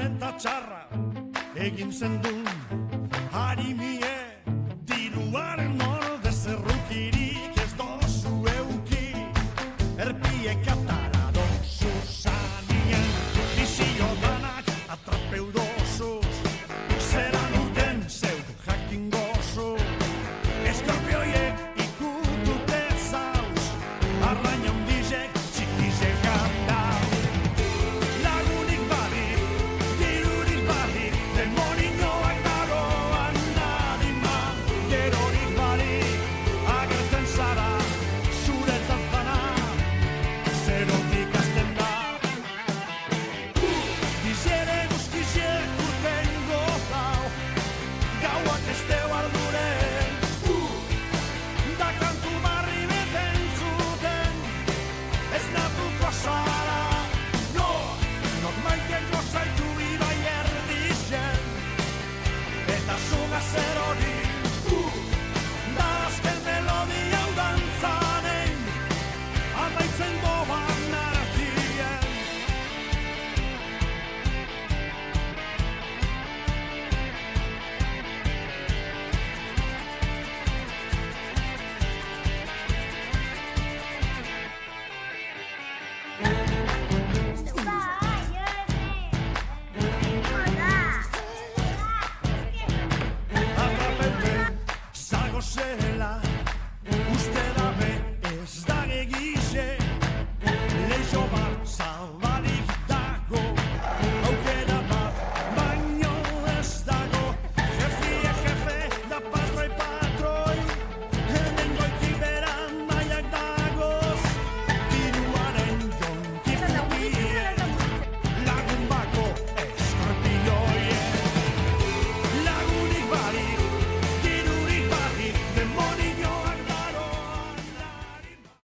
eta txarra egin zendun harimie diruaren orde zerrukirik ez dozu euki erpiek atara dozu zanien bizio danak atrapeu dozuz zeran urten zeuk jakin gozu eskorpioiek ikutute zauz arraina hundizek txikizek handau lagunik badik, dirurik badik demoninoak dagoan nadima gerorik badik agertzen zara zuretzat bana zerotik hasten da Biziere guztiziek urtengo dau gauak ez teu arduren da kantu barri beten zuten ez natuko zara Nok maiten gozaitu ibai erdixen eta zuga zer hori da azken melodia hau dantzanen amaitzen doan artien Atrapeute zago zela uste dabe ez da egize